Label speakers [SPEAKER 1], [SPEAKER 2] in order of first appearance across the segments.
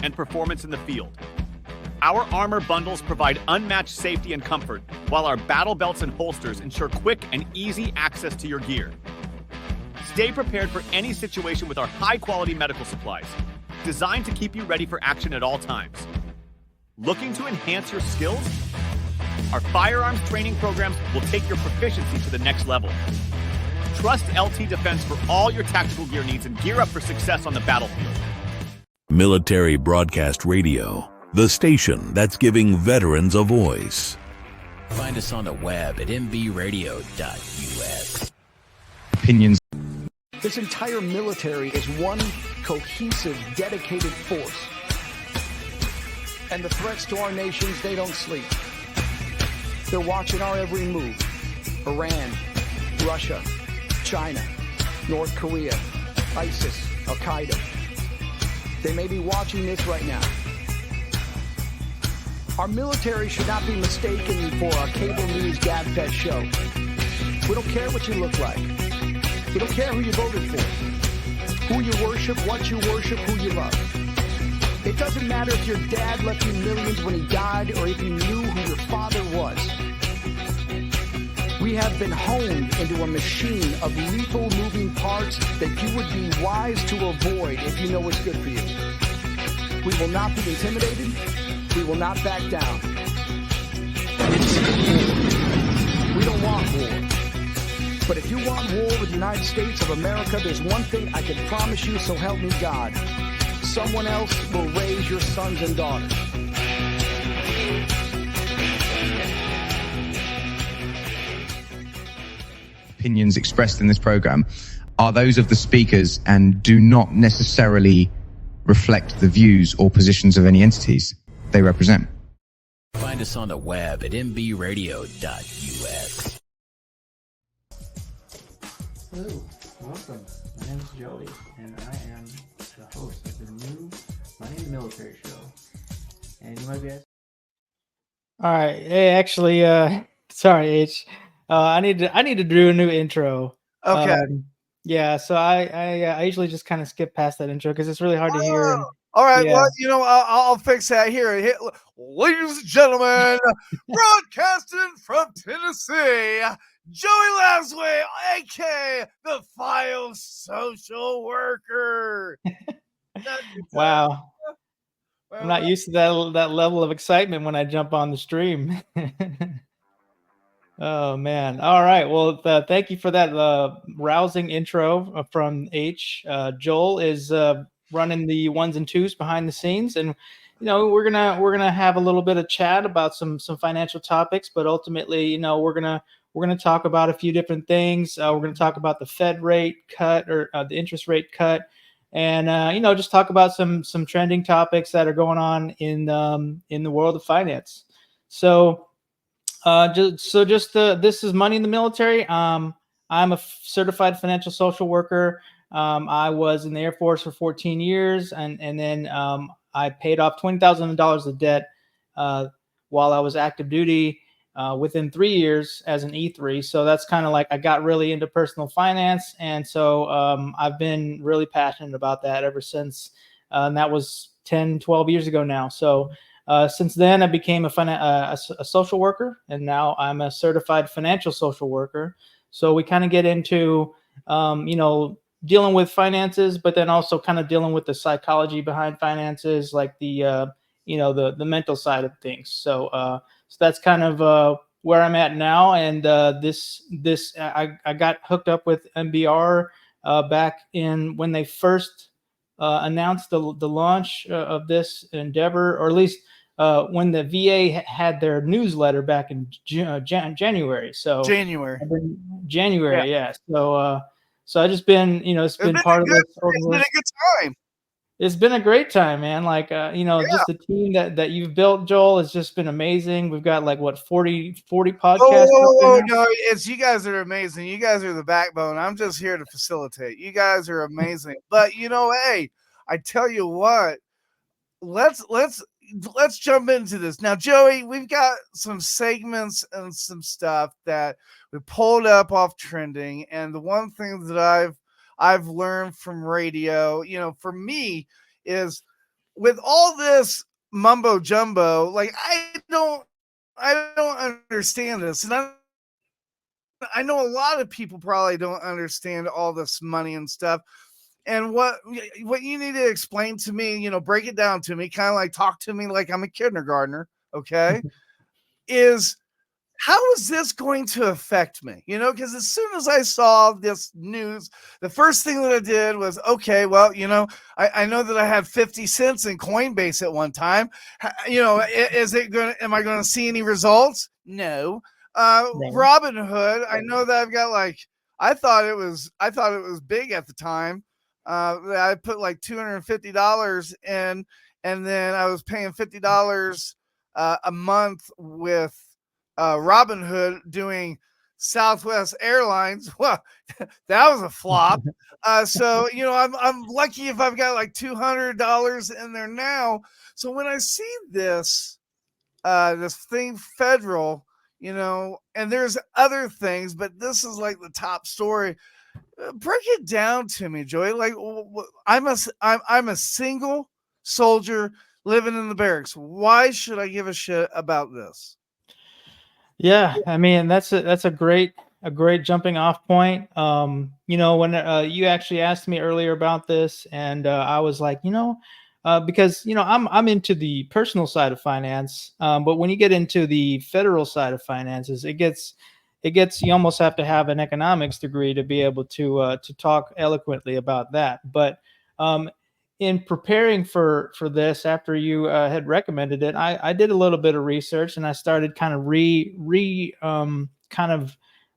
[SPEAKER 1] and performance in the field. Our armor bundles provide unmatched safety and comfort, while our battle belts and holsters ensure quick and easy access to your gear. Stay prepared for any situation with our high-quality medical supplies, designed to keep you ready for action at all times. Looking to enhance your skills? Our firearms training programs will take your proficiency to the next level. Trust LT Defense for all your tactical gear needs and gear up for success on the battlefield.
[SPEAKER 2] Military Broadcast Radio, the station that's giving veterans a voice.
[SPEAKER 3] Find us on the web at mbradio.us.
[SPEAKER 4] Opinions.
[SPEAKER 5] This entire military is one cohesive, dedicated force. And the threats to our nations, they don't sleep. They're watching our every move. Iran, Russia, China, North Korea, ISIS, Al-Qaeda. They may be watching this right now. Our military should not be mistaken for a cable news gabfest show. We don't care what you look like. We don't care who you voted for, who you worship, what you worship, who you love. It doesn't matter if your dad left you millions when he died or if you knew who your father was. We have been honed into a machine of lethal moving parts that you would be wise to avoid if you know what's good for you. We will not be intimidated. We will not back down. We don't want war. But if you want war with the United States of America, there's one thing I can promise you, so help me God. Someone else will raise your sons and daughters.
[SPEAKER 4] Opinions expressed in this program are those of the speakers and do not necessarily reflect the views or positions of any entities they represent.
[SPEAKER 3] Find us on the web at mbradio.us.
[SPEAKER 6] Hello, welcome. My name is Joey, and I am the host of the new Money in the Military show. And you might be asking.
[SPEAKER 7] All right. Hey, actually, sorry, H. I need to do a new intro.
[SPEAKER 8] Okay.
[SPEAKER 7] Yeah. So I usually just kind of skip past that intro because it's really hard to hear. And,
[SPEAKER 8] all right.
[SPEAKER 7] yeah.
[SPEAKER 8] Well, I'll fix that here. Ladies and gentlemen, broadcasting from Tennessee, Joey Laswell, a.k.a. the File Social Worker.
[SPEAKER 7] Wow. I'm not used to that level of excitement when I jump on the stream. Oh, man. All right. Well, thank you for that rousing intro from H. Joel is running the ones and twos behind the scenes, and we're gonna have a little bit of chat about some financial topics, but ultimately, we're gonna talk about a few different things. We're gonna talk about the Fed rate cut or the interest rate cut, and just talk about some trending topics that are going on in the world of finance. So. This is Money in the Military. I'm a certified financial social worker. I was in the Air Force for 14 years, and then I paid off $20,000 of debt while I was active duty within 3 years as an E3. So that's kind of like I got really into personal finance, and so I've been really passionate about that ever since. And that was 10, 12 years ago now. So. Since then, I became a social worker, and now I'm a certified financial social worker. So we kind of get into, dealing with finances, but then also kind of dealing with the psychology behind finances, like the mental side of things. So that's kind of where I'm at now. And I got hooked up with MBR back in when they first announced the launch of this endeavor, or at least. When the VA had their newsletter back in January. So
[SPEAKER 8] January,
[SPEAKER 7] yeah. So I just been, it's been part of this.
[SPEAKER 8] It's been a good time.
[SPEAKER 7] It's been a great time, man. Like, just the team that you've built, Joel, has just been amazing. We've got 40 podcasts.
[SPEAKER 8] Oh, no, you guys are amazing. You guys are the backbone. I'm just here to facilitate. You guys are amazing. But hey, I tell you what, let's jump into this. Now, Joey, we've got some segments and some stuff that we pulled up off trending. And the one thing that I've learned from radio, for me is with all this mumbo jumbo, like I don't understand this, and I know a lot of people probably don't understand all this money and stuff. And what you need to explain to me, you know, break it down to me, kind of like talk to me like I'm a kindergartner, okay? Is how is this going to affect me? You know, because as soon as I saw this news, the first thing that I did was, okay, well, you know, I know that I had 50 cents in Coinbase at one time. You know, am I going to see any results? No. Robinhood, I know that I've got like, I thought it was big at the time. I put like $250 in, and then I was paying $50 a month with Robinhood doing Southwest Airlines. Well, that was a flop. So you know, I'm lucky if I've got like $200 in there now. So when I see this thing federal, you know, and there's other things, but this is like the top story. Break it down to me, Joey. Like I'm a single soldier living in the barracks. Why should I give a shit about this?
[SPEAKER 7] Yeah, I mean that's a great jumping off point. You know, when you actually asked me earlier about this, and I was like, you know, because you know I'm into the personal side of finance, but when you get into the federal side of finances, it gets you almost have to have an economics degree to be able to talk eloquently about that. But in preparing for this, after you had recommended it, I did a little bit of research, and I started kind of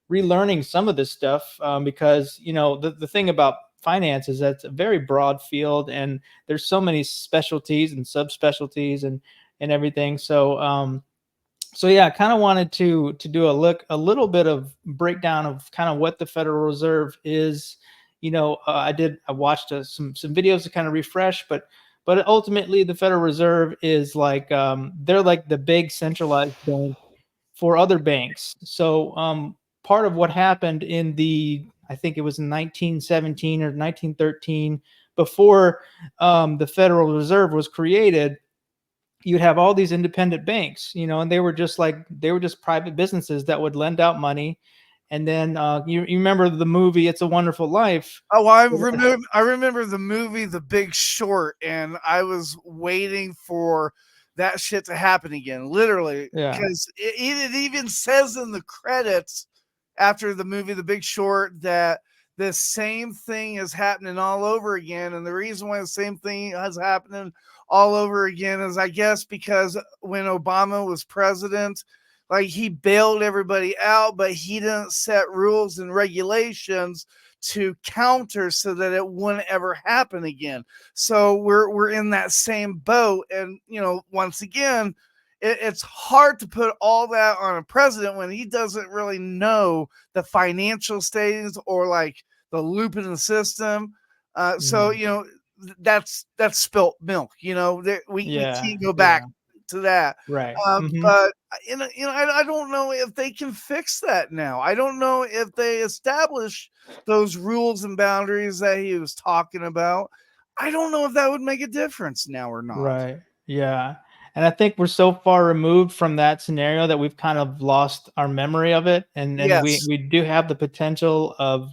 [SPEAKER 7] relearning some of this stuff, because you know the thing about finance is that it's a very broad field, and there's so many specialties and subspecialties and everything. So yeah, I kind of wanted to do a little bit of breakdown of kind of what the Federal Reserve is. You know, I watched some videos to kind of refresh, but ultimately the Federal Reserve is like they're like the big centralized bank for other banks. So part of what happened in I think it was in 1917 or 1913, before the Federal Reserve was created, you'd have all these independent banks, you know, and they were just private businesses that would lend out money. And then you remember the movie It's a Wonderful Life.
[SPEAKER 8] Oh, I remember the movie The Big Short, and I was waiting for that shit to happen again, literally, because it even says in the credits after the movie The Big Short that the same thing is happening all over again. And the reason why the same thing is happening all over again is, I guess, because when Obama was president, like he bailed everybody out, but he didn't set rules and regulations to counter so that it wouldn't ever happen again. So we're in that same boat. And, you know, once again, it's hard to put all that on a president when he doesn't really know the financial status or like the loop in the system. So, you know, that's spilt milk, you know, we can't go back to that.
[SPEAKER 7] Right.
[SPEAKER 8] But you know, I don't know if they can fix that now. I don't know if they establish those rules and boundaries that he was talking about. I don't know if that would make a difference now or not.
[SPEAKER 7] Right. Yeah. And I think we're so far removed from that scenario that we've kind of lost our memory of it. And we do have the potential of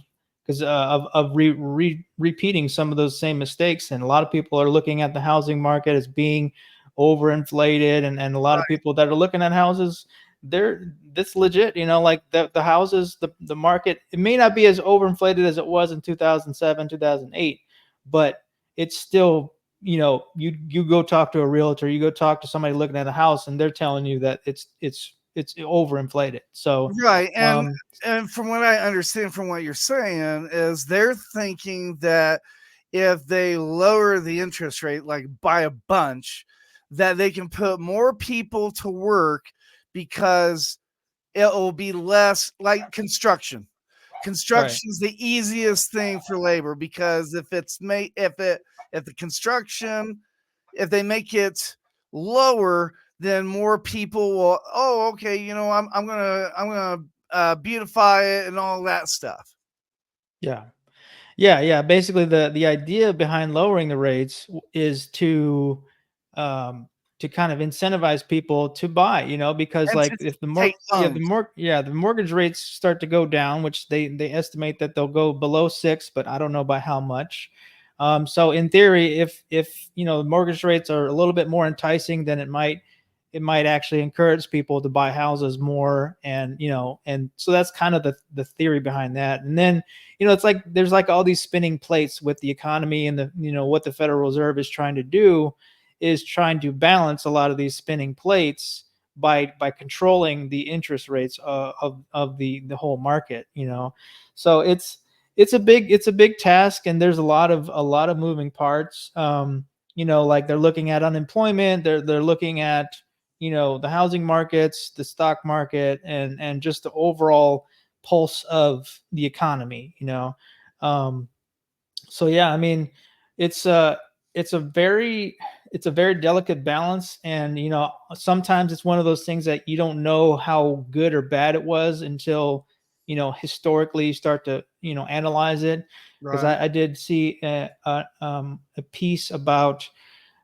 [SPEAKER 7] repeating some of those same mistakes. And a lot of people are looking at the housing market as being overinflated, and a lot of people that are looking at houses, that's legit, you know, like the houses, the market, it may not be as overinflated as it was in 2007, 2008, but it's still, you know, you go talk to a realtor, you go talk to somebody looking at a house, and they're telling you that it's overinflated. So
[SPEAKER 8] right. And from what I understand from what you're saying is they're thinking that if they lower the interest rate like by a bunch, that they can put more people to work because it will be less like construction. Construction is the easiest thing for labor, because if they make it lower, then more people will, oh, okay, you know, I'm gonna beautify it and all that stuff.
[SPEAKER 7] Yeah. Basically, the idea behind lowering the rates is to to kind of incentivize people to buy, because
[SPEAKER 8] And
[SPEAKER 7] like
[SPEAKER 8] to
[SPEAKER 7] if
[SPEAKER 8] take loans.
[SPEAKER 7] the mortgage rates start to go down, which they estimate that they'll go below 6, but I don't know by how much. So in theory, if the mortgage rates are a little bit more enticing, then it might actually encourage people to buy houses more, and so that's kind of the theory behind that. And then it's like there's like all these spinning plates with the economy, and what the Federal Reserve is trying to do is trying to balance a lot of these spinning plates by controlling the interest rates of the whole market. So it's a big task, and there's a lot of moving parts. Like they're looking at unemployment, they're looking at the housing markets, the stock market, and just the overall pulse of the economy. So yeah, I mean, it's a it's a very it's a very delicate balance, and sometimes it's one of those things that you don't know how good or bad it was until historically you start to analyze it. Because
[SPEAKER 8] Right.
[SPEAKER 7] I did see a piece about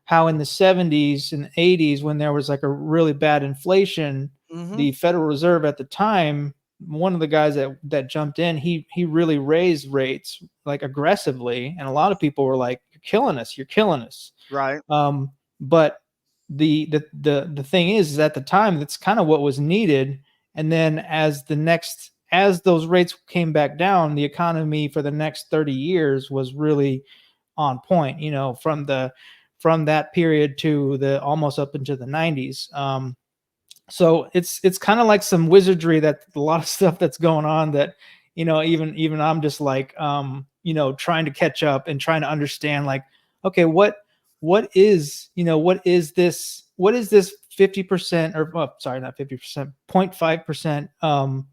[SPEAKER 7] how in the 70s and 80s, when there was like a really bad inflation,
[SPEAKER 8] Mm-hmm.
[SPEAKER 7] the Federal Reserve at the time, one of the guys that jumped in, he really raised rates like aggressively, and a lot of people were like, "You're killing us! You're killing us!"
[SPEAKER 8] Right.
[SPEAKER 7] But the thing is at the time that's kind of what was needed. And then as those rates came back down, the economy for the next 30 years was really on point. From that period to the almost up into the 90s. So it's kind of like some wizardry, that a lot of stuff that's going on that even I'm just like trying to catch up and trying to understand, like, okay, what is this 50%, or, well, sorry, not 50%, 0.5%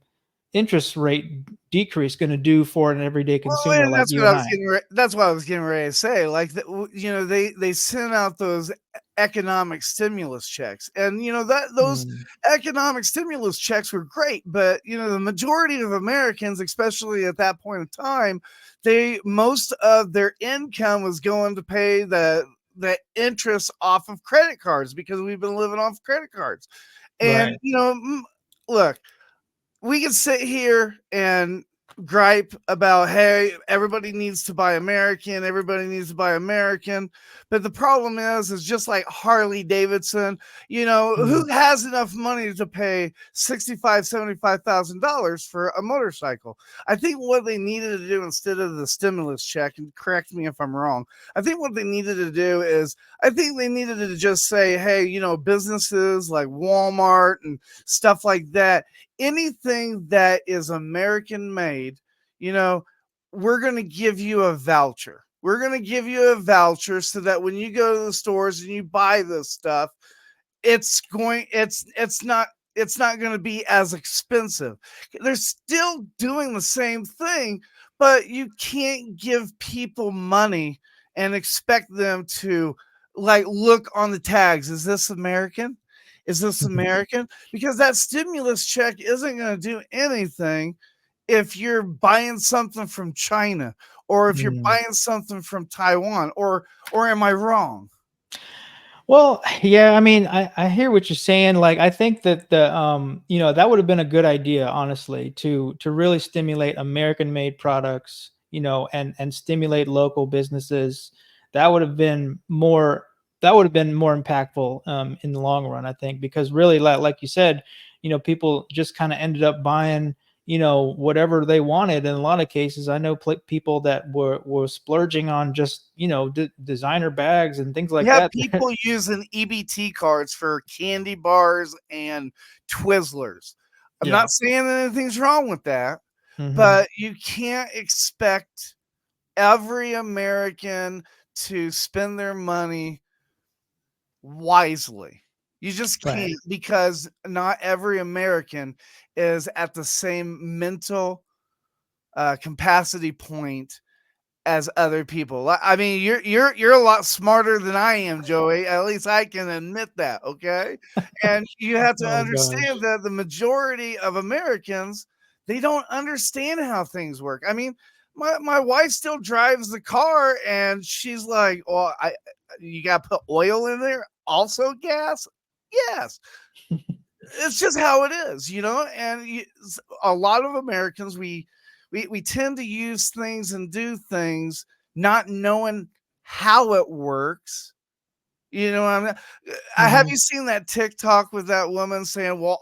[SPEAKER 7] interest rate decrease going to do for an everyday
[SPEAKER 8] Well,
[SPEAKER 7] consumer
[SPEAKER 8] and
[SPEAKER 7] like
[SPEAKER 8] that's
[SPEAKER 7] you
[SPEAKER 8] what I
[SPEAKER 7] and
[SPEAKER 8] was
[SPEAKER 7] I?
[SPEAKER 8] that's what I was getting ready to say. Like, they sent out those economic stimulus checks, and that those
[SPEAKER 7] Mm,
[SPEAKER 8] economic stimulus checks were great, but the majority of Americans, especially at that point in time, they most of their income was going to pay the interest off of credit cards, because we've been living off credit cards. And
[SPEAKER 7] right.
[SPEAKER 8] look, we can sit here and gripe about, hey, everybody needs to buy American, everybody needs to buy American. But the problem is just like Harley Davidson,
[SPEAKER 7] Mm,
[SPEAKER 8] who has enough money to pay $75,000 for a motorcycle? I think what they needed to do, instead of the stimulus check, and correct me if I'm wrong, I think what they needed to do is, I think they needed to just say, hey, businesses like Walmart and stuff like that, anything that is American made, we're going to give you a voucher. We're going to give you a voucher so that when you go to the stores and you buy this stuff, it's not going to be as expensive. They're still doing the same thing, but you can't give people money and expect them to, like, look on the tags. Is this American? Is this American? Because that stimulus check isn't going to do anything if you're buying something from China, or if you're
[SPEAKER 7] mm.
[SPEAKER 8] buying something from Taiwan, or am I wrong?
[SPEAKER 7] Well, yeah, I mean, I hear what you're saying. Like, I think that that would have been a good idea, honestly, to really stimulate American-made products, and stimulate local businesses. That would have been more. That would have been more impactful in the long run, I think, because really, like you said, people just kind of ended up buying whatever they wanted. In a lot of cases, I know people that were splurging on just designer bags and things like
[SPEAKER 8] You have
[SPEAKER 7] that.
[SPEAKER 8] people using EBT cards for candy bars and Twizzlers. I'm
[SPEAKER 7] Yeah.
[SPEAKER 8] not saying anything's wrong with that,
[SPEAKER 7] Mhm.
[SPEAKER 8] but you can't expect every American to spend their money wisely. You just
[SPEAKER 7] Right.
[SPEAKER 8] can't, because not every American is at the same mental capacity point as other people. I mean, you're a lot smarter than I am, Joey. At least I can admit that, okay? And you have to
[SPEAKER 7] Oh
[SPEAKER 8] understand
[SPEAKER 7] gosh.
[SPEAKER 8] that the majority of Americans, they don't understand how things work. I mean, my wife still drives the car, and she's like, "Oh, you got to put oil in there, also gas." Yes, it's just how it is, And a lot of Americans, we tend to use things and do things not knowing how it works. You know what I mean? Have you seen that TikTok with that woman saying, "Well,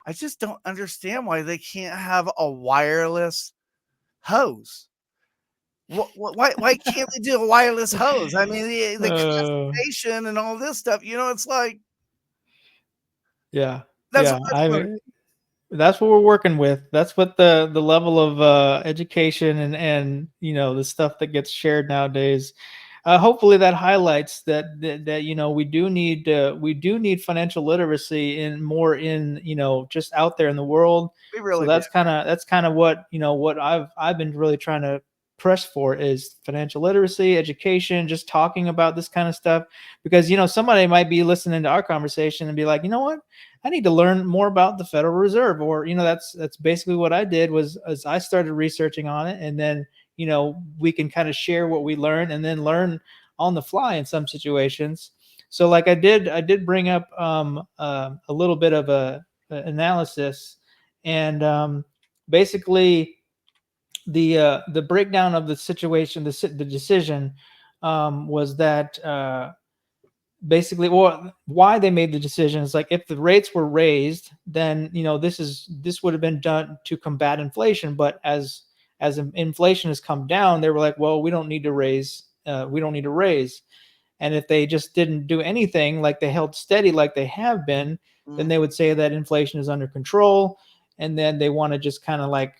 [SPEAKER 8] I just don't understand why they can't have a wireless hose. Why can't they do a wireless hose? I mean, the constipation and all this stuff, it's like
[SPEAKER 7] Yeah.
[SPEAKER 8] that's
[SPEAKER 7] Yeah.
[SPEAKER 8] what I
[SPEAKER 7] That's what we're working with. That's what the level of education and the stuff that gets shared nowadays. Hopefully that highlights that we do need financial literacy in more in just out there in the world.
[SPEAKER 8] we
[SPEAKER 7] So
[SPEAKER 8] really
[SPEAKER 7] that's kind of what what I've been really trying to press for is financial literacy, education, just talking about this kind of stuff, because somebody might be listening to our conversation and be like, you know what, I need to learn more about the Federal Reserve, or that's basically what I did was as I started researching on it, and then we can kind of share what we learn and then learn on the fly in some situations. So like I did bring up a little bit of a analysis, and basically the breakdown of the situation, the decision was that. Basically, well, why they made the decision is like, if the rates were raised, then this would have been done to combat inflation, but as inflation has come down, they were like, well, we don't need to raise, and if they just didn't do anything, like they held steady like they have been, then they would say that inflation is under control, and then they want to just kind of like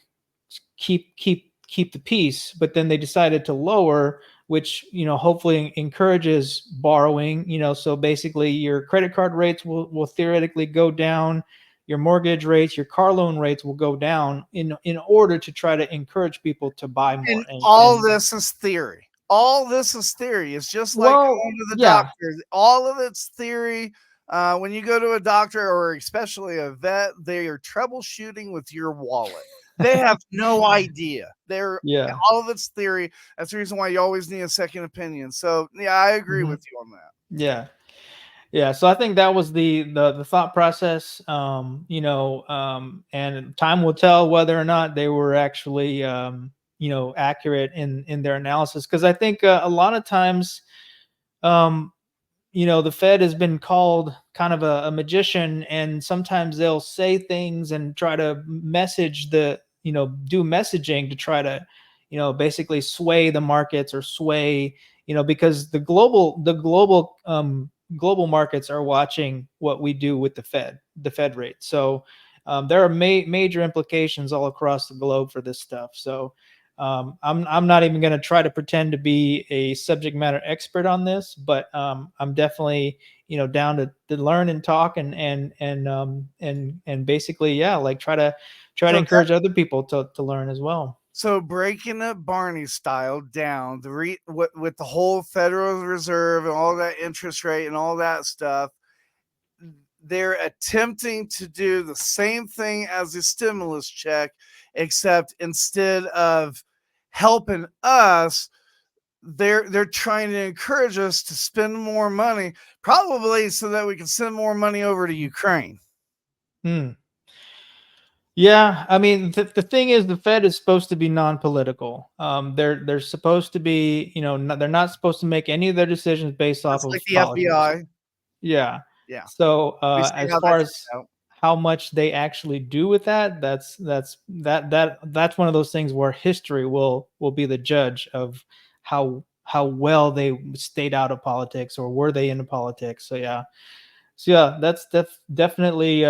[SPEAKER 7] keep the peace. But then they decided to lower, which hopefully encourages borrowing. So basically your credit card rates will theoretically go down, your mortgage rates, your car loan rates will go down in order to try to encourage people to buy more.
[SPEAKER 8] And all this is theory. All this is theory. It's just like going to the doctor. All of it's theory. When you go to a doctor, or especially a vet, they are troubleshooting with your wallet. They have no idea. All of it's theory. That's the reason why you always need a second opinion. So yeah, I agree with you on that.
[SPEAKER 7] Yeah. So I think that was the thought process. And time will tell whether or not they were actually accurate in their analysis, because I think a lot of times the Fed has been called kind of a magician, and sometimes they'll say things and try to message do messaging to try to, basically sway the markets, or sway, because the global markets are watching what we do with the Fed rate. So there are major implications all across the globe for this stuff. So I'm not even going to try to pretend to be a subject matter expert on this, but I'm definitely down to learn and talk and basically like try to encourage other people to learn as well.
[SPEAKER 8] So breaking it Barney style down, with the whole Federal Reserve and all that interest rate and all that stuff, they're attempting to do the same thing as the stimulus check, except instead of helping us, they're trying to encourage us to spend more money, probably so that we can send more money over to Ukraine.
[SPEAKER 7] Yeah, I mean, the thing is, the Fed is supposed to be non-political. They're supposed to be, they're not supposed to make any of their decisions based off of
[SPEAKER 8] like the
[SPEAKER 7] politics.
[SPEAKER 8] FBI.
[SPEAKER 7] Yeah.
[SPEAKER 8] Yeah.
[SPEAKER 7] So as far as how much they actually do with that, that's one of those things where history will be the judge of how well they stayed out of politics, or were they into politics. So yeah, that's definitely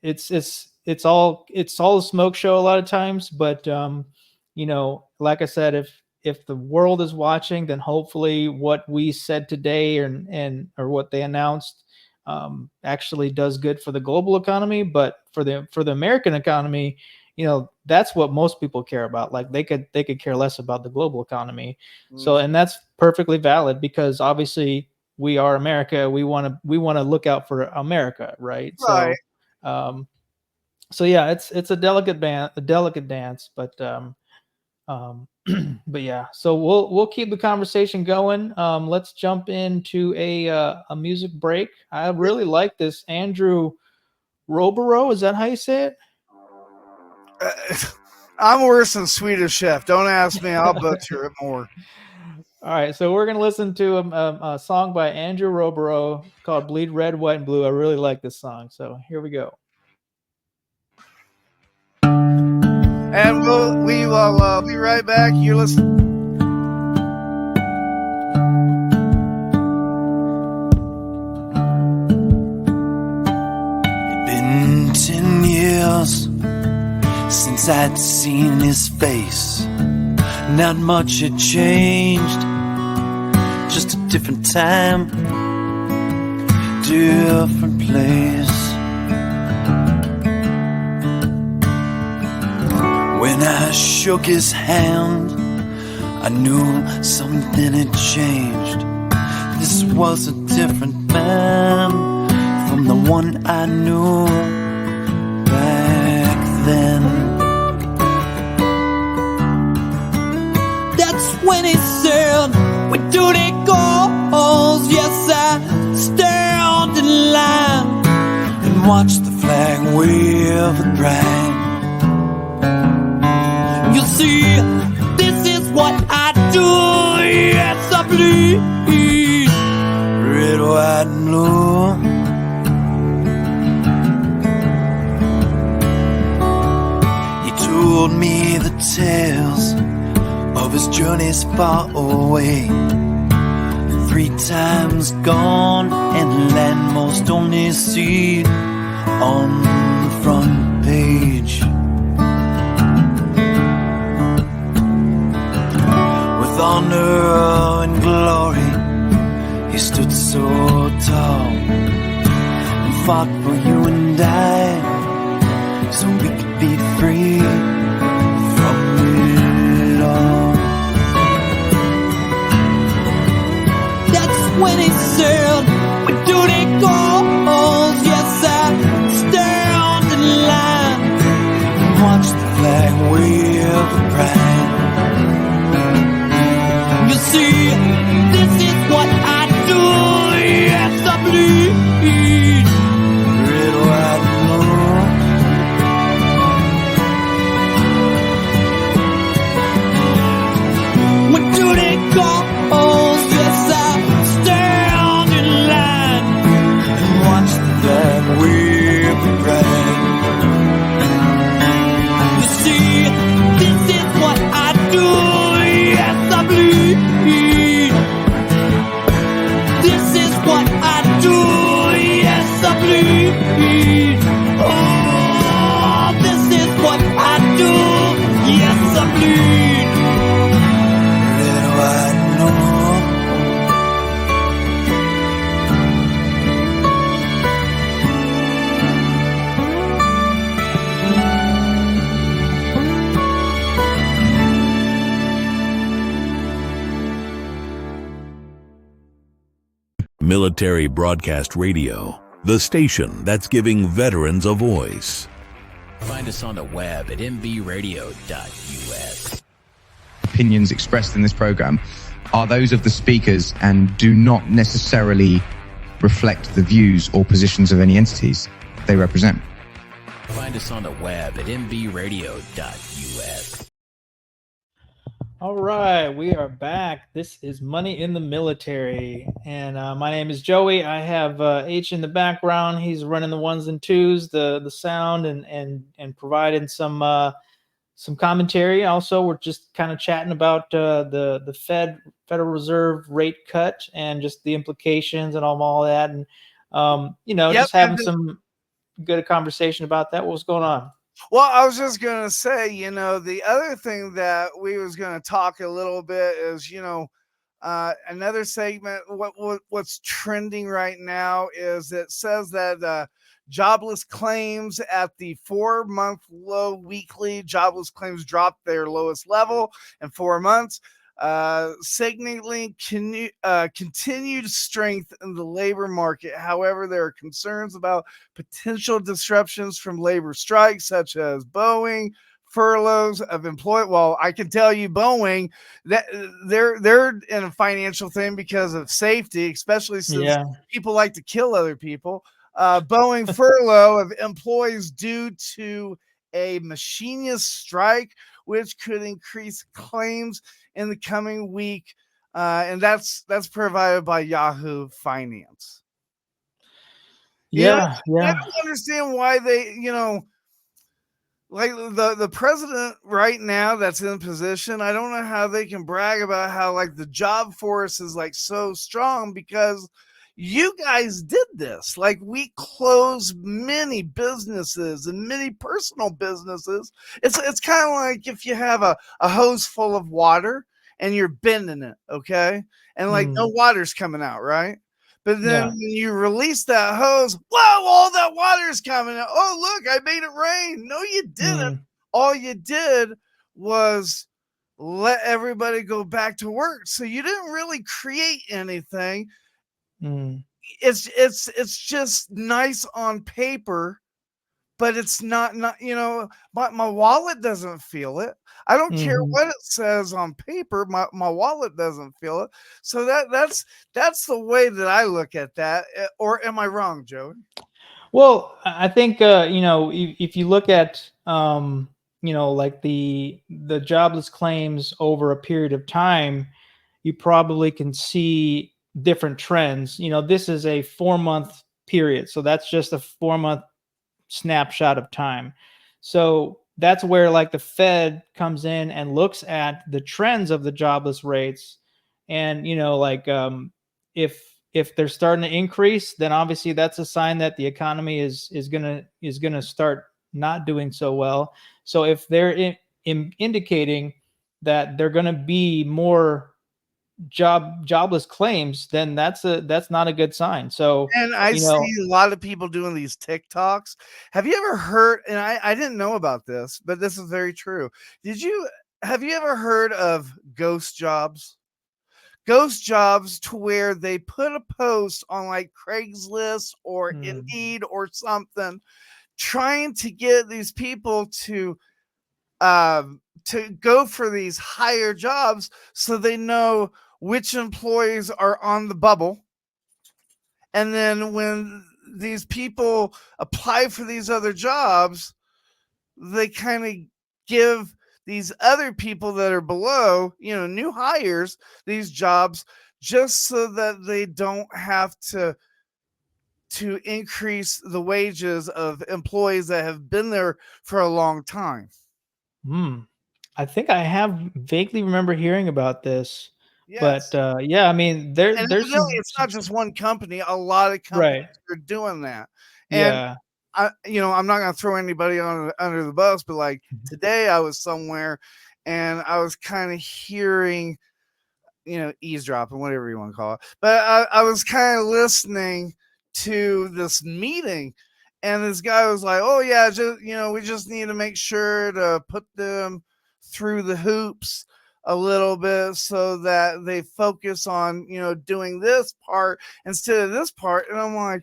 [SPEAKER 7] it's all a smoke show a lot of times. But like I said, if the world is watching, then hopefully what we said today or what they announced actually does good for the global economy. But for the American economy, that's what most people care about. Like they could care less about the global economy. So, and that's perfectly valid, because obviously we are America. We want to look out for America, right?
[SPEAKER 8] Right.
[SPEAKER 7] So yeah, it's a delicate dance, but But yeah, so we'll keep the conversation going. Let's jump into a music break. I really like this Andrew Robero. Is that how you say it?
[SPEAKER 8] I'm worse than Swedish Chef. Don't ask me. I'll butcher it more.
[SPEAKER 7] All right, so we're gonna listen to a song by Andrew Robero called "Bleed Red, White, and Blue." I really like this song, so here we go.
[SPEAKER 8] And we will be right back. You're listening.
[SPEAKER 9] Been 10 years since I'd seen his face. Not much had changed, just a different time, different place. When I shook his hand, I knew something had changed. This was a different man from the one I knew back then. That's when he said, "Where do they go?" Yes, I stand in line and watch the flag wave and bright. You see, this is what I do. Yes, I bleed red, white, and blue. He told me the tales of his journeys far away. 3 times gone and land most only see on the front page. With honor and glory, he stood so tall and fought for you and I, so we could be free from it all. That's when he said, "Where do they go?" Yes, I stand in line and watch the flag wave and pride. You see, this is what I do. Yes, I bleed red, white, and blue. Where do they go? Yes, I stand in line and watch the flag wave and bright. You see, this is what I do. Yes, I bleed. This is what I do. Yes, I bleed. Oh, this is what I do. Yes, I bleed. Red, white, and blue.
[SPEAKER 2] Military Broadcast Radio, the station that's giving veterans a voice.
[SPEAKER 3] Find us on the web at mbradio.us.
[SPEAKER 4] Opinions expressed in this program are those of the speakers and do not necessarily reflect the views or positions of any entities they represent.
[SPEAKER 3] Find us on the web at mbradio.us.
[SPEAKER 7] All right, we are back. This is Money in the Military, and my name is Joey. I have H in the background. He's running the ones and twos, the sound, and providing some commentary. Also, we're just kind of chatting about the Federal Reserve rate cut and just the implications and all that, and just having some good conversation about that. What's going on?
[SPEAKER 8] Well, I was just going to say, the other thing that we was going to talk a little bit is, another segment. What's trending right now is it says that jobless claims at the 4-month low weekly jobless claims dropped their lowest level in 4 months, signaling continued strength in the labor market. However, there are concerns about potential disruptions from labor strikes, such as Boeing, furloughs of employee. Well, I can tell you, Boeing, that they're in a financial thing because of safety, especially since people like to kill other people. Boeing furlough of employees due to a machinist strike, which could increase claims in the coming week. And that's provided by Yahoo Finance.
[SPEAKER 7] Yeah.
[SPEAKER 8] I don't understand why they, like the president right now that's in position. I don't know how they can brag about how like the job force is like so strong, because you guys did this. Like, we closed many businesses and many personal businesses. It's kind of like if you have a hose full of water and you're bending it, okay? And like no water's coming out, right? But then when you release that hose, whoa, all that water is coming out. Oh, look, I made it rain. No, you didn't. All you did was let everybody go back to work. So you didn't really create anything. It's just nice on paper, but it's not my wallet doesn't feel it. I don't care what it says on paper, my wallet doesn't feel it. So that's the way that I look at that. Or am I wrong, Joey?
[SPEAKER 7] Well, I think if you look at like the jobless claims over a period of time, you probably can see different trends. This is a 4-month period, so that's just a 4-month snapshot of time. So that's where like the Fed comes in and looks at the trends of the jobless rates, and if they're starting to increase, then obviously that's a sign that the economy is gonna start not doing so well. So if they're indicating that they're going to be more jobless claims, then that's not a good sign. So,
[SPEAKER 8] and I see a lot of people doing these TikToks. Have you ever heard, and I didn't know about this, but this is very true. Have you ever heard of ghost jobs? Ghost jobs, to where they put a post on like Craigslist or Indeed or something, trying to get these people to go for these higher jobs, so they know which employees are on the bubble. And then when these people apply for these other jobs, they kind of give these other people that are below, new hires, these jobs, just so that they don't have to increase the wages of employees that have been there for a long time.
[SPEAKER 7] I think I have vaguely remember hearing about this.
[SPEAKER 8] Yes.
[SPEAKER 7] But yeah, I mean, there's
[SPEAKER 8] it's not just one company. A lot of companies are doing that. And
[SPEAKER 7] yeah.
[SPEAKER 8] I'm not going to throw anybody under the bus, but like today I was somewhere and I was kind of hearing, eavesdropping, whatever you want to call it. But I was kind of listening to this meeting, and this guy was like, oh yeah, we just need to make sure to put them through the hoops a little bit so that they focus on, doing this part instead of this part. And I'm like,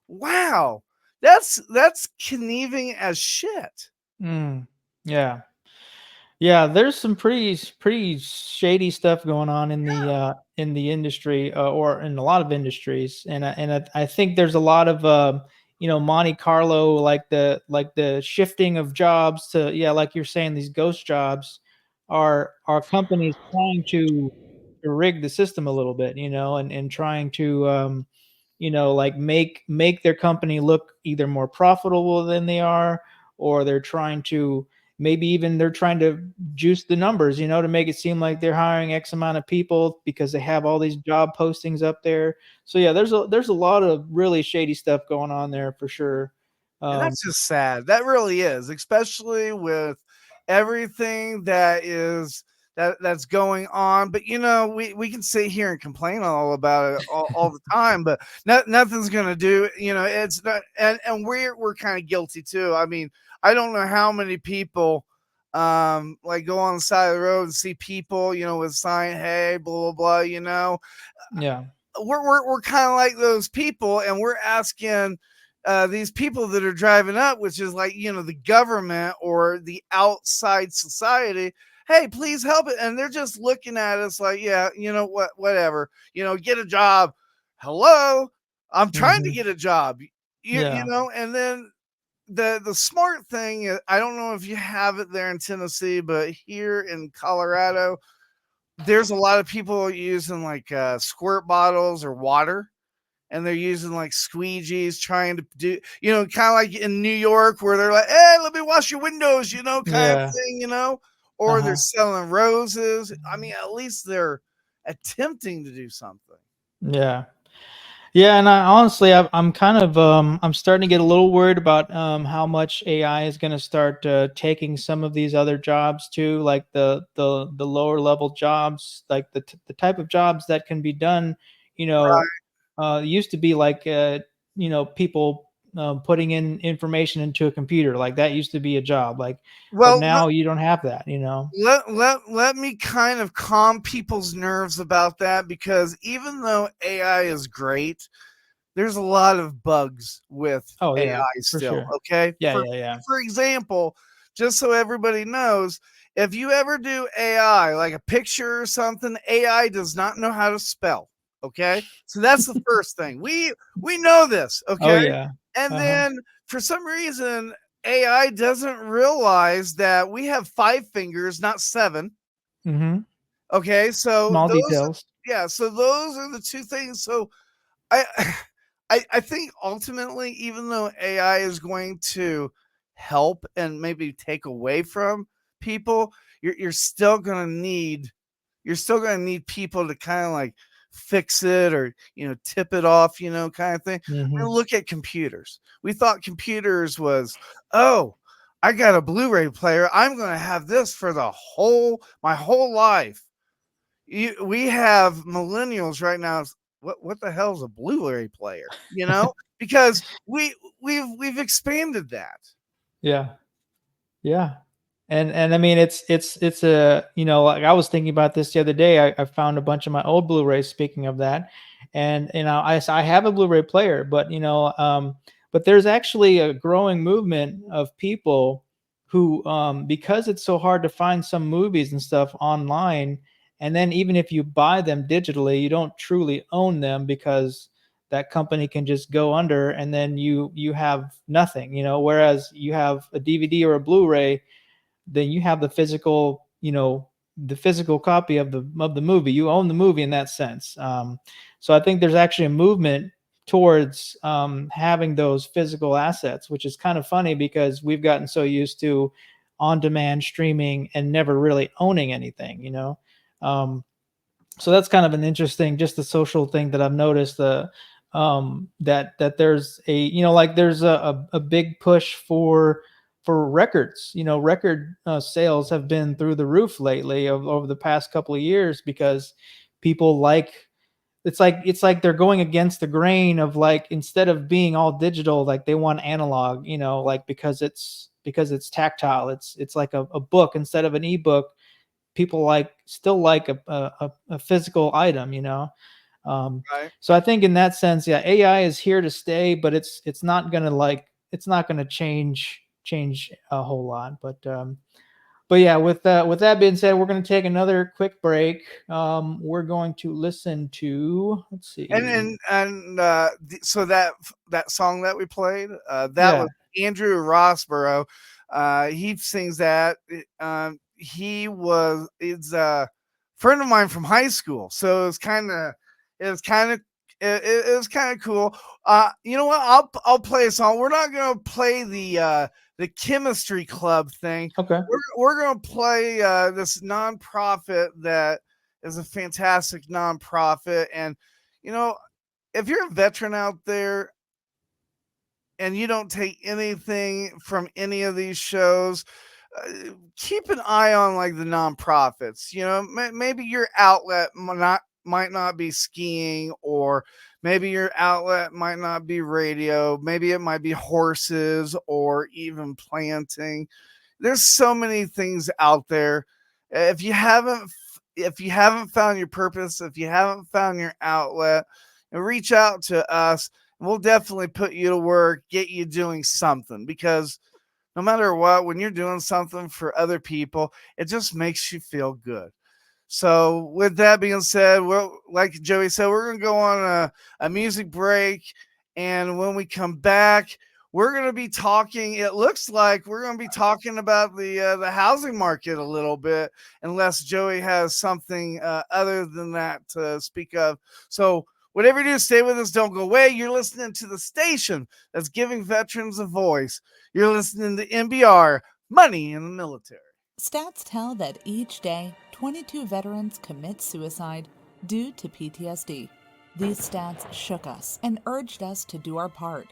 [SPEAKER 8] wow, that's conniving as shit.
[SPEAKER 7] Yeah. There's some pretty shady stuff going on in the industry, or in a lot of industries. And I think there's a lot of Monte Carlo, like the shifting of jobs to, like you're saying, these ghost jobs are companies trying to rig the system a little bit, and trying to like make their company look either more profitable than they are, or they're trying to juice the numbers, to make it seem like they're hiring X amount of people because they have all these job postings up there. So yeah, there's a lot of really shady stuff going on there for sure.
[SPEAKER 8] And that's just sad. That really is, especially with everything that's going on. But we can sit here and complain all about it all the time, but nothing's gonna do. It's not, and we're kind of guilty too. I mean, I don't know how many people like go on the side of the road and see people, with sign, hey, blah blah blah.
[SPEAKER 7] Yeah,
[SPEAKER 8] we're kind of like those people, and we're asking these people that are driving up, which is like, the government or the outside society. Hey, please help it. And they're just looking at us like, yeah, whatever, get a job. Hello, I'm trying to get a job, and then the smart thing, I don't know if you have it there in Tennessee, but here in Colorado, there's a lot of people using like squirt bottles or water, and they're using like squeegees, trying to do, kind of like in New York where they're like, hey, let me wash your windows, kind of thing, or they're selling roses. I mean, at least they're attempting to do something.
[SPEAKER 7] Yeah. Yeah, and honestly, I'm kind of I'm starting to get a little worried about how much AI is going to start taking some of these other jobs too, like the lower level jobs, like the type of jobs that can be done. Used to be like people putting in information into a computer, like that used to be a job, like. But now you don't have that.
[SPEAKER 8] Let me kind of calm people's nerves about that, because even though AI is great, there's a lot of bugs with AI still.
[SPEAKER 7] Sure.
[SPEAKER 8] Okay.
[SPEAKER 7] Yeah.
[SPEAKER 8] For example, just so everybody knows, if you ever do AI, like a picture or something, AI does not know how to spell. Okay. So that's the first thing. We know this. Okay.
[SPEAKER 7] Oh, yeah.
[SPEAKER 8] And then for some reason, AI doesn't realize that we have 5 fingers, not 7.
[SPEAKER 7] Mm-hmm.
[SPEAKER 8] Okay. So
[SPEAKER 7] small details.
[SPEAKER 8] Yeah. So those are the 2 things. So I think ultimately, even though AI is going to help and maybe take away from people, you're still gonna need people to kind of like fix it, or tip it off, kind of thing.
[SPEAKER 7] Mm-hmm.
[SPEAKER 8] Look at computers. We thought computers was, oh, I got a Blu-ray player, I'm gonna have this for my whole life. We have millennials right now. What the hell is a Blu-ray player? Because we've expanded that.
[SPEAKER 7] Yeah. And I mean, it's a, like I was thinking about this the other day. I found a bunch of my old Blu-rays, speaking of that. And, I have a Blu-ray player, but, but there's actually a growing movement of people who, because it's so hard to find some movies and stuff online, and then even if you buy them digitally, you don't truly own them, because that company can just go under, and then you have nothing, whereas you have a DVD or a Blu-ray, then you have the physical, the physical copy of the movie. You own the movie in that sense. So I think there's actually a movement towards having those physical assets, which is kind of funny because we've gotten so used to on-demand streaming and never really owning anything, so that's kind of an interesting, just the social thing that I've noticed. That there's a, like there's a big push for records. Record sales have been through the roof lately over the past couple of years, because people it's like they're going against the grain of, like, instead of being all digital, like they want analog, like because it's tactile. It's like a book instead of an ebook. People still like a physical item,
[SPEAKER 8] Right.
[SPEAKER 7] So I think in that sense, yeah, AI is here to stay, but it's not gonna change a whole lot. But yeah, with that being said, we're gonna take another quick break. We're going to listen to, let's see,
[SPEAKER 8] So that song that we played, that was Andrew Rossborough. He sings that. It's a friend of mine from high school, so it was kind of cool. You know what? I'll play a song. We're not gonna play the chemistry club thing.
[SPEAKER 7] Okay.
[SPEAKER 8] We're gonna play this nonprofit that is a fantastic nonprofit, and if you're a veteran out there and you don't take anything from any of these shows, keep an eye on like the nonprofits. Maybe your outlet might not be skiing, or maybe your outlet might not be radio. Maybe it might be horses, or even planting. There's so many things out there. If you haven't found your purpose, if you haven't found your outlet, reach out to us. We'll definitely put you to work, get you doing something, because no matter what, when you're doing something for other people, it just makes you feel good. So, with that being said, well, like Joey said, we're going to go on a music break. And when we come back, we're going to be talking. It looks like we're going to be talking about the housing market a little bit, unless Joey has something other than that to speak of. So, whatever you do, stay with us. Don't go away. You're listening to the station that's giving veterans a voice. You're listening to MBR, Money in the Military.
[SPEAKER 10] Stats tell that each day, 22 veterans commit suicide due to PTSD. These stats shook us and urged us to do our part.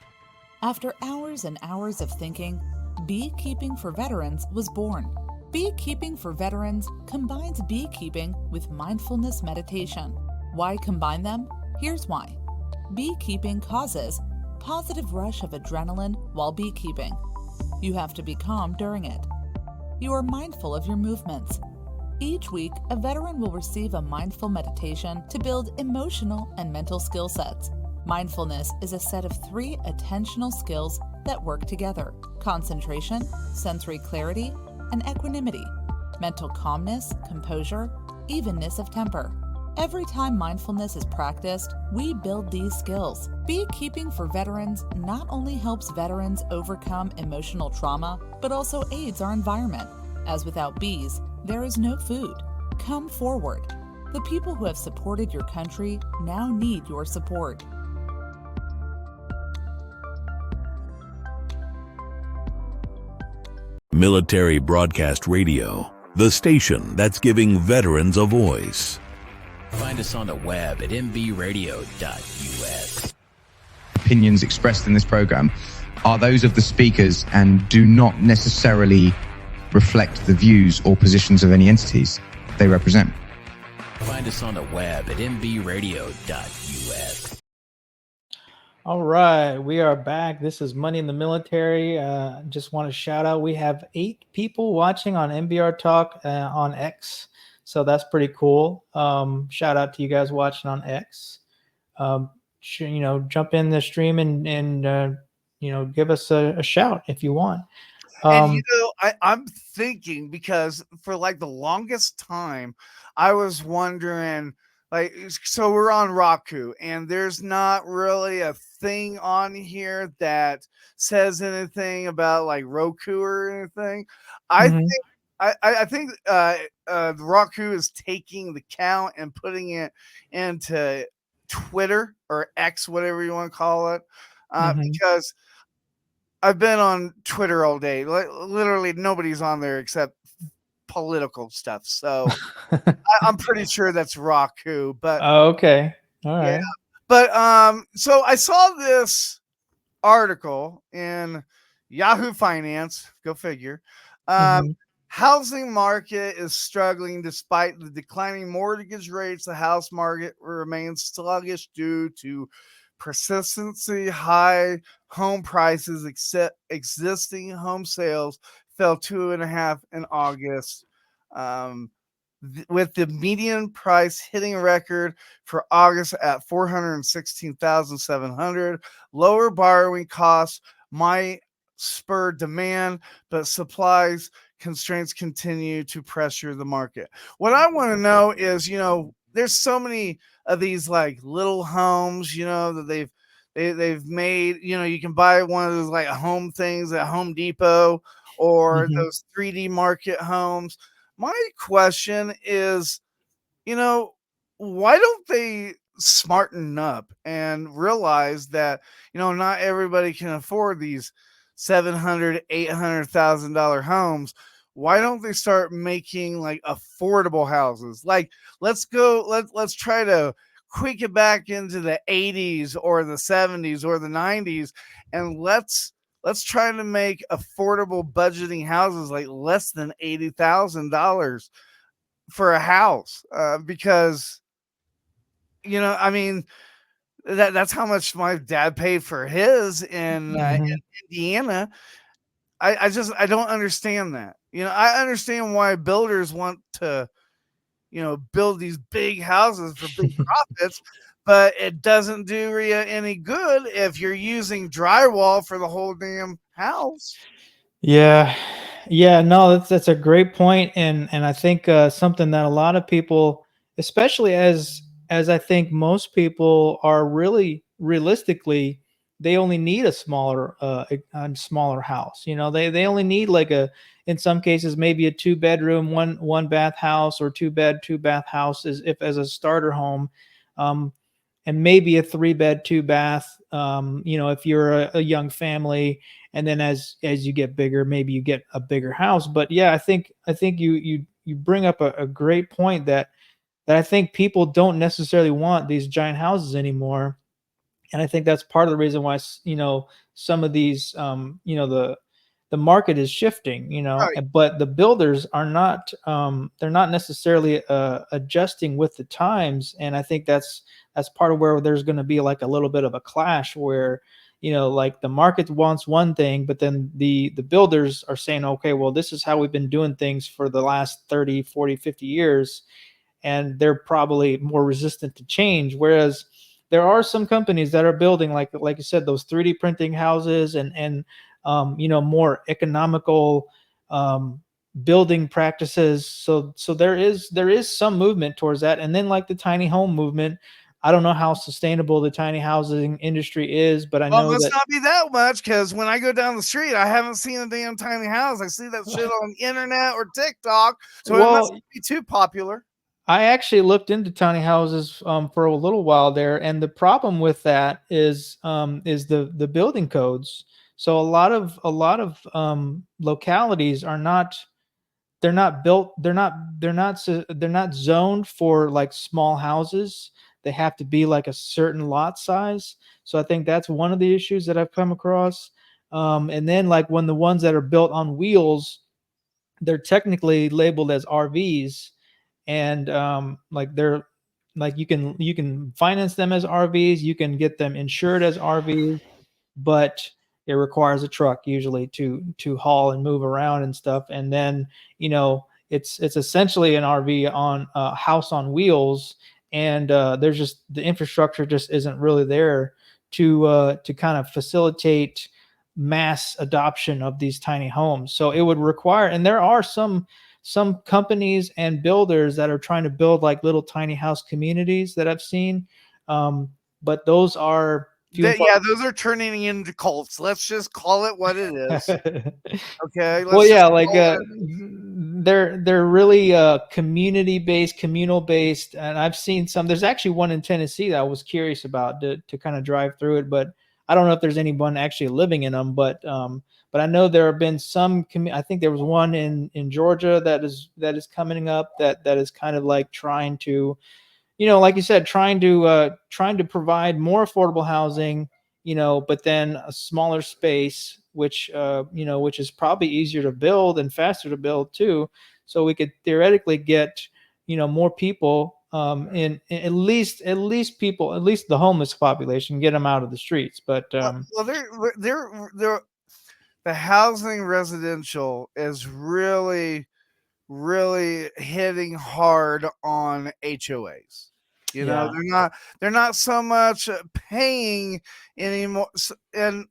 [SPEAKER 10] After hours and hours of thinking, Beekeeping for Veterans was born. Beekeeping for Veterans combines beekeeping with mindfulness meditation. Why combine them? Here's why. Beekeeping causes positive rush of adrenaline while beekeeping. You have to be calm during it. You are mindful of your movements. Each week, a veteran will receive a mindful meditation to build emotional and mental skill sets. Mindfulness is a set of 3 attentional skills that work together: concentration, sensory clarity, and equanimity, mental calmness, composure, evenness of temper. Every time mindfulness is practiced, we build these skills. Beekeeping for Veterans not only helps veterans overcome emotional trauma, but also aids our environment, as without bees, there is no food. Come forward. The people who have supported your country now need your support.
[SPEAKER 2] Military Broadcast Radio, the station that's giving veterans a voice.
[SPEAKER 3] Find us on the web at mbradio.us.
[SPEAKER 4] Opinions expressed in this program are those of the speakers and do not necessarily reflect the views or positions of any entities they represent.
[SPEAKER 3] Find us on the web at mbradio.us.
[SPEAKER 7] All right, we are back. This is Money in the Military. Just want to shout out, we have 8 people watching on MBR Talk on X. So that's pretty cool. Shout out to you guys watching on X. Jump in the stream and give us a shout if you want.
[SPEAKER 8] And I'm thinking, because for like the longest time, I was wondering, like, so we're on Roku, and there's not really a thing on here that says anything about like Roku or anything. I think Roku is taking the count and putting it into Twitter or X, whatever you want to call it, because I've been on Twitter all day. Literally nobody's on there except political stuff. So I'm pretty sure that's Roku. But
[SPEAKER 7] okay, all right.
[SPEAKER 8] Yeah. But so I saw this article in Yahoo Finance. Go figure. Housing market is struggling despite the declining mortgage rates. The house market remains sluggish due to persistency high home prices. Existing home sales fell 2.5% in August, with the median price hitting a record for August at $416,700. Lower borrowing costs might spur demand, but supplies constraints continue to pressure the market. What I want to know is, there's so many of these like little homes, that they've made. You can buy one of those like home things at Home Depot or those 3D market homes. My question is, why don't they smarten up and realize that, not everybody can afford these $700,000, $800,000 homes? Why don't they start making like affordable houses? Like, let's try to quick it back into the 80s or the 70s or the 90s, and let's try to make affordable budgeting houses like less than $80,000 for a house, because that's how much my dad paid for his in Indiana. I don't understand that. I understand why builders want to, build these big houses for big profits, but it doesn't do you any good if you're using drywall for the whole damn house.
[SPEAKER 7] Yeah. Yeah, no, that's a great point, and I think something that a lot of people, especially as I think most people are really realistically, they only need a smaller house. You know, they only need like in some cases maybe a two bedroom, one bath house, or two bath house as a starter home. Um, and maybe a three bed, two bath. If you're a young family, and then as you get bigger, maybe you get a bigger house. But yeah, I think you bring up a great point that I think people don't necessarily want these giant houses anymore, and I think that's part of the reason why some of these the market is shifting,
[SPEAKER 8] Right.
[SPEAKER 7] but the builders are not they're not necessarily adjusting with the times, and I think that's part of where there's going to be like a little bit of a clash where like the market wants one thing, but then the builders are saying, okay, well, this is how we've been doing things for the last 30, 40, 50 years, and they're probably more resistant to change. Whereas there are some companies that are building, like you said, those 3D printing houses and more economical building practices. So there is some movement towards that. And then like the tiny home movement, I don't know how sustainable the tiny housing industry is, but I
[SPEAKER 8] Well,
[SPEAKER 7] know
[SPEAKER 8] must
[SPEAKER 7] that
[SPEAKER 8] not be that much, because when I go down the street, I haven't seen a damn tiny house. I see that shit on the internet or TikTok, so it must
[SPEAKER 7] well,
[SPEAKER 8] not be too popular.
[SPEAKER 7] I actually looked into tiny houses for a little while there, and the problem with that is the building codes. So a lot of localities are not they're not built they're not zoned for like small houses. They have to be like a certain lot size. So I think that's one of the issues that I've come across. And then like when the ones that are built on wheels, they're technically labeled as RVs, and like they're like you can finance them as RVs, you can get them insured as RVs, but it requires a truck usually to haul and move around and stuff. And then it's essentially an RV on a house on wheels, and there's just the infrastructure just isn't really there to kind of facilitate mass adoption of these tiny homes. So it would require, and there are some companies and builders that are trying to build like little tiny house communities that I've seen, but those are few and far.
[SPEAKER 8] Yeah, those are turning into cults. Let's just call it what it is. Okay,
[SPEAKER 7] Well,
[SPEAKER 8] let's
[SPEAKER 7] yeah,
[SPEAKER 8] just
[SPEAKER 7] like
[SPEAKER 8] call it.
[SPEAKER 7] they're really community based, communal based, and I've seen some. There's actually one in Tennessee that I was curious about to kind of drive through it, but I don't know if there's anyone actually living in them. But I know there have been some. I think there was one in Georgia that is coming up that is kind of like trying to, like you said, trying to provide more affordable housing, but then a smaller space, which is probably easier to build and faster to build too. So we could theoretically get, more people, in at least people, at least the homeless population, get them out of the streets. But
[SPEAKER 8] Well, they're the housing residential is really, really hitting hard on HOAs.
[SPEAKER 7] yeah,
[SPEAKER 8] They're not so much paying anymore, and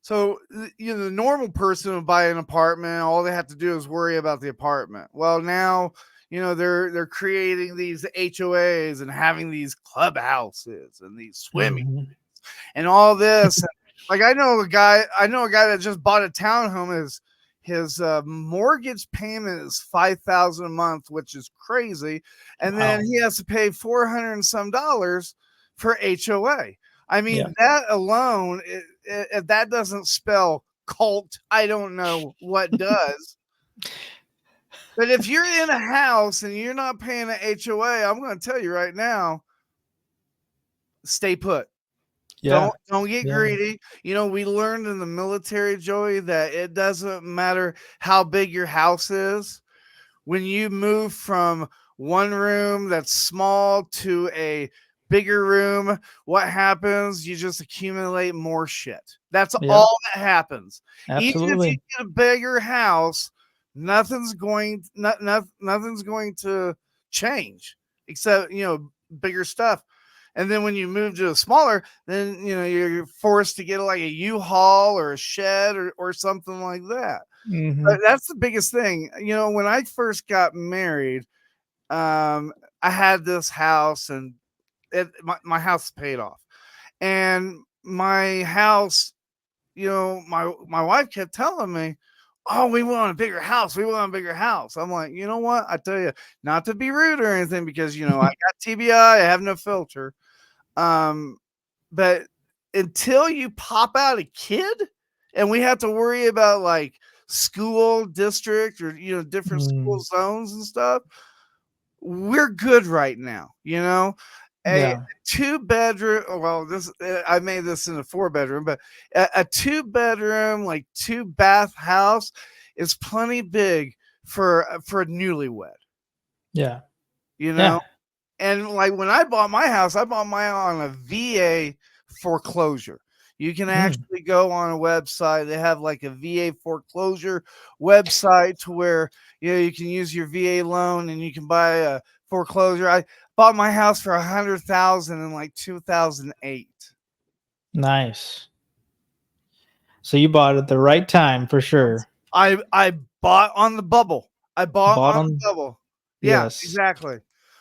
[SPEAKER 8] so the normal person would buy an apartment. All they have to do is worry about the apartment. Well, now they're creating these HOAs and having these clubhouses and these swimming
[SPEAKER 7] mhm.
[SPEAKER 8] and all this. Like I know a guy that just bought a townhome. His mortgage payment is $5,000 a month, which is crazy, and
[SPEAKER 7] Wow.
[SPEAKER 8] then he has to pay $400 and some for HOA. I mean,
[SPEAKER 7] Yeah.
[SPEAKER 8] that alone, if that doesn't spell cult, I don't know what does. But if you're in a house and you're not paying an HOA, I'm going to tell you right now, stay put.
[SPEAKER 7] Yeah.
[SPEAKER 8] Don't get
[SPEAKER 7] Yeah.
[SPEAKER 8] greedy. We learned in the military, Joey, that it doesn't matter how big your house is. When you move from one room that's small to a bigger room, what happens? You just accumulate more shit. That's
[SPEAKER 7] Yeah.
[SPEAKER 8] all that happens. Even if you
[SPEAKER 7] Absolutely.
[SPEAKER 8] get a bigger house, nothing's going to change except bigger stuff. And then when you move to a smaller, then you're forced to get like a U-Haul or a shed or something like that.
[SPEAKER 7] Mm-hmm.
[SPEAKER 8] But that's the biggest thing. When I first got married, I had this house, and my house is paid off. And my house, my wife kept telling me, "Oh, we want a bigger house. We want a bigger house." I'm like, you know what? I tell you, not to be rude or anything, because I got TBI, I have no filter. But until you pop out a kid, and we have to worry about like school district or different school zones and stuff, we're good right now. A 2-bedroom, well, I made this in a 4-bedroom, but a 2-bedroom, like 2-bath house is plenty big for a newlywed.
[SPEAKER 7] Yeah.
[SPEAKER 8] And like when I bought my house, I bought mine on a VA foreclosure. You can actually go on a website. They have like a VA foreclosure website to where you can use your VA loan and you can buy a foreclosure. I bought my house for $100,000 in like 2008.
[SPEAKER 7] Nice. So you bought at the right time for sure.
[SPEAKER 8] I bought on the bubble. I bought on the bubble. Yeah,
[SPEAKER 7] Yes.
[SPEAKER 8] exactly.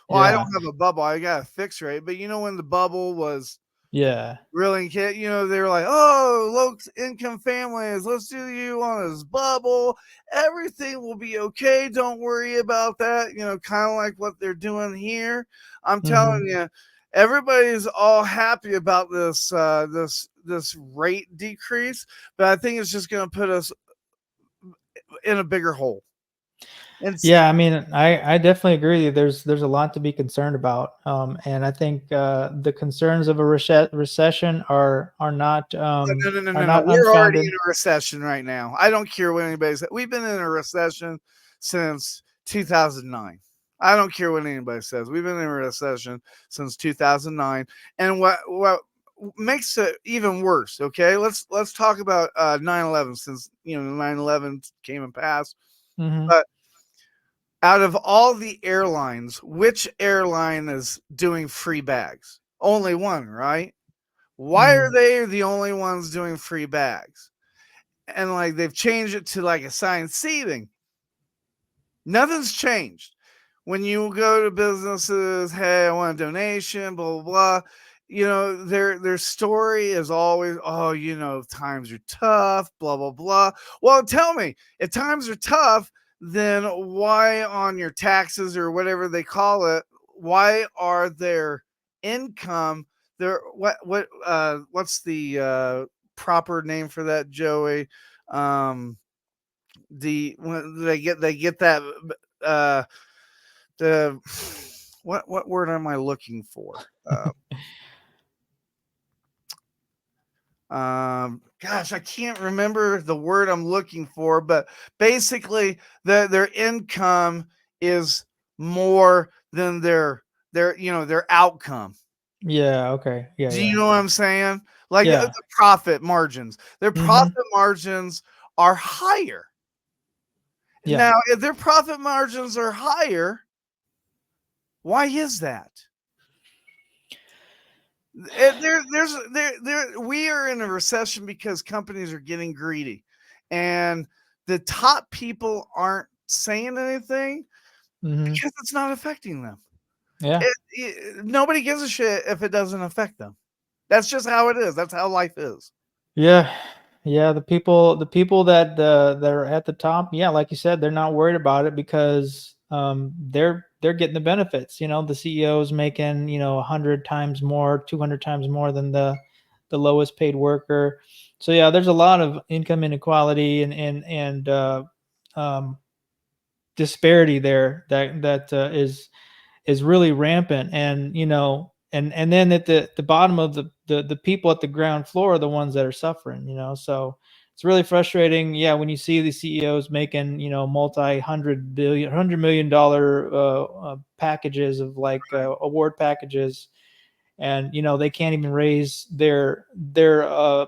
[SPEAKER 8] Well, I don't have a bubble. I got a fixed rate, but when the bubble was really, they were like, "Oh, low income families, let's do you on this bubble. Everything will be okay. Don't worry about that." Kind of like what they're doing here. I'm telling you, everybody's all happy about this this rate decrease, but I think it's just going to put us in a bigger hole.
[SPEAKER 7] I mean, I definitely agree with you. There's a lot to be concerned about, and I think the concerns of a recession are not
[SPEAKER 8] no.
[SPEAKER 7] unfounded.
[SPEAKER 8] We're already in a recession right now. I don't care what anybody says. We've been in a recession since 2009. I don't care what anybody says. We've been in a recession since 2009, and what makes it even worse? Okay, let's talk about 9/11, since 9/11 came and passed, but out of all the airlines, which airline is doing free bags? Only one, right? Why are they the only ones doing free bags? And like they've changed it to like assigned seating. Nothing's changed. When you go to businesses, hey, I want a donation, blah, blah, blah. Their story is always, oh, times are tough, blah, blah, blah. Well, tell me, if times are tough, then why on your taxes or whatever they call it, why are their income, what's the proper name for that, Joey? When they get that what word am I looking for? Gosh, I can't remember the word I'm looking for, but basically their income is more than their outcome.
[SPEAKER 7] Yeah. Okay. Yeah.
[SPEAKER 8] Do you know what I'm saying? Like the profit margins, their
[SPEAKER 7] Mm-hmm.
[SPEAKER 8] profit margins are higher.
[SPEAKER 7] Yeah.
[SPEAKER 8] Now, if their profit margins are higher, why is that? We are in a recession because companies are getting greedy, and the top people aren't saying anything because it's not affecting them.
[SPEAKER 7] Yeah.
[SPEAKER 8] Nobody gives a shit if it doesn't affect them. That's just how it is. That's how life is.
[SPEAKER 7] Yeah. Yeah. The people that are at the top, yeah, like you said, they're not worried about it because they're getting the benefits. The CEO is making 100 times more, 200 times more than the lowest paid worker. So yeah, there's a lot of income inequality and disparity there that is really rampant. And and then at the bottom of the people at the ground floor are the ones that are suffering. So it's really frustrating. Yeah, when you see the CEOs making $100 million packages of like award packages, and they can't even raise their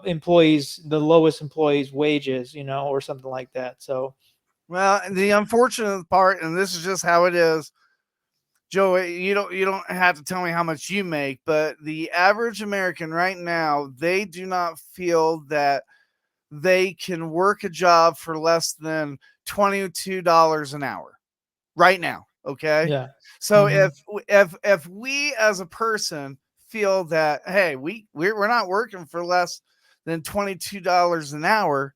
[SPEAKER 7] employees, the lowest employees' wages, or something like that. So
[SPEAKER 8] well, the unfortunate part, and this is just how it is, Joey, you don't have to tell me how much you make, but the average American right now, they do not feel that they can work a job for less than $22 an hour right now. Okay.
[SPEAKER 7] Yeah.
[SPEAKER 8] So
[SPEAKER 7] Mhm.
[SPEAKER 8] if we as a person feel that, hey, we're not working for less than $22 an hour,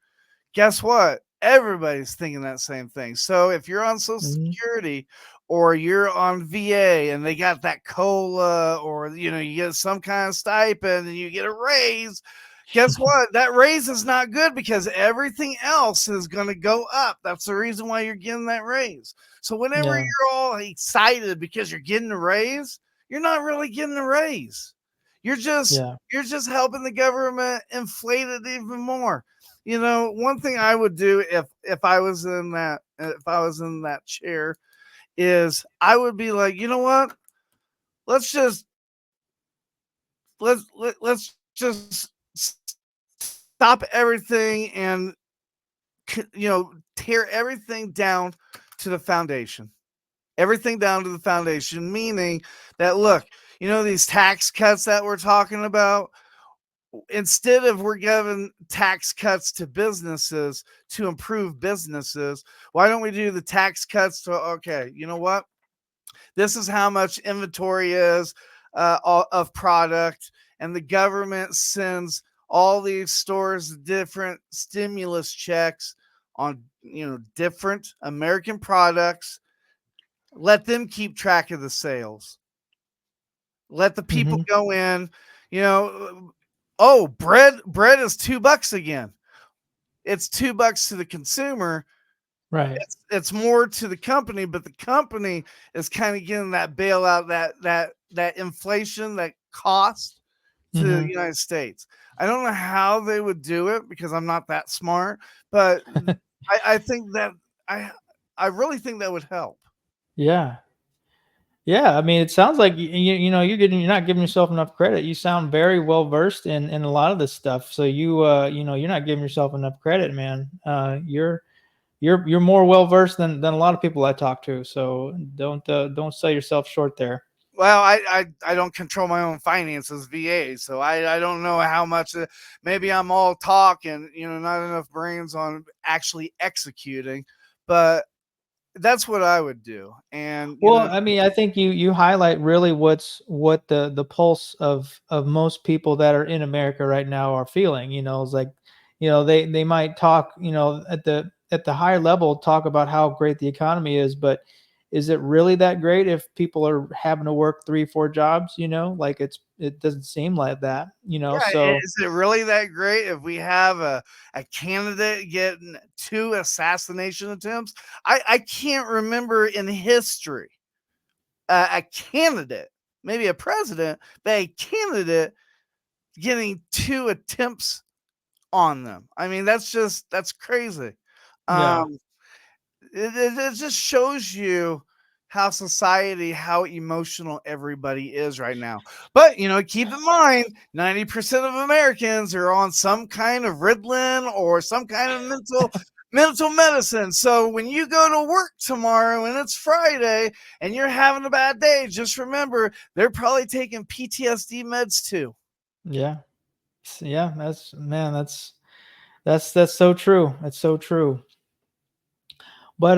[SPEAKER 8] guess what? Everybody's thinking that same thing. So if you're on Social
[SPEAKER 7] Mhm.
[SPEAKER 8] Security or you're on VA and they got that COLA, or you get some kind of stipend and you get a raise, guess what? That raise is not good because everything else is going to go up. That's the reason why you're getting that raise. So whenever
[SPEAKER 7] Yeah.
[SPEAKER 8] you're all excited because you're getting a raise, you're not really getting a raise. You're just
[SPEAKER 7] Yeah.
[SPEAKER 8] you're just helping the government inflate it even more. One thing I would do if I was in that chair is I would be like, you know what? Let's just let's just stop everything and tear everything down to the foundation. Everything down to the foundation, meaning that, look, these tax cuts that we're talking about, instead of we're giving tax cuts to businesses to improve businesses, why don't we do the tax cuts to, okay, you know what? This is how much inventory is of product, and the government sends all these stores different stimulus checks on different American products. Let them keep track of the sales. Let the people
[SPEAKER 7] Mhm.
[SPEAKER 8] go in, oh, bread is $2 again. It's $2 to the consumer.
[SPEAKER 7] Right.
[SPEAKER 8] It's more to the company, but the company is kind of getting that bailout, that inflation, that cost to the
[SPEAKER 7] Mhm.
[SPEAKER 8] United States. I don't know how they would do it because I'm not that smart, but I think that I I really think that would help.
[SPEAKER 7] Yeah. Yeah, I mean, it sounds like you're not giving yourself enough credit. You sound very well versed in a lot of this stuff. So you're not giving yourself enough credit, man. You're more well versed than a lot of people I talk to. So don't sell yourself short there.
[SPEAKER 8] Well, I don't control my own finances, VA, so I don't know how much. Maybe I'm all talk and not enough brains on actually executing, but that's what I would do. And
[SPEAKER 7] Well, I mean, I think you highlight really what the pulse of most people that are in America right now are feeling. It's like, they might talk, at the higher level, talk about how great the economy is, but is it really that great if people are having to work 3, 4 jobs? Like it doesn't seem like that.
[SPEAKER 8] yeah,
[SPEAKER 7] So
[SPEAKER 8] is it really that great if we have a candidate getting 2 assassination attempts? I can't remember in history a candidate, maybe a president, but a candidate getting 2 attempts on them. I mean, that's crazy.
[SPEAKER 7] yeah,
[SPEAKER 8] Um, it just shows you how emotional everybody is right now. But keep in mind, 90% of Americans are on some kind of Ritalin or some kind of mental medicine. So when you go to work tomorrow and it's Friday and you're having a bad day, just remember they're probably taking PTSD meds too.
[SPEAKER 7] yeah, yeah. That's man. That's so true. That's so true. But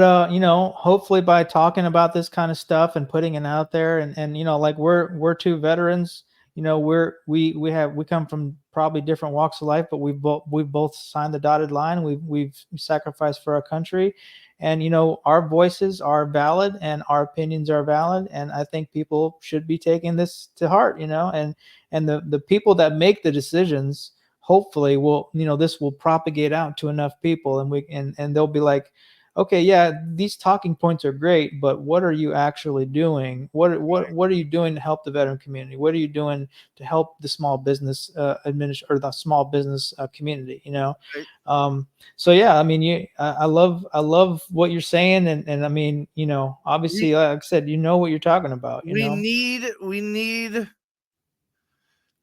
[SPEAKER 7] hopefully by talking about this kind of stuff and putting it out there, and like we're two veterans. We come from probably different walks of life, but we've both signed the dotted line. We've sacrificed for our country, and our voices are valid and our opinions are valid, and I think people should be taking this to heart. And the people that make the decisions hopefully will, this will propagate out to enough people, and and they'll be like, okay, yeah, these talking points are great, but what are you actually doing? What are you doing to help the veteran community? What are you doing to help the small business or the small business community?
[SPEAKER 8] Right?
[SPEAKER 7] So yeah, I mean, I love what you're saying, and I mean,
[SPEAKER 8] We
[SPEAKER 7] obviously, like I said, you know what you're talking about.
[SPEAKER 8] we need.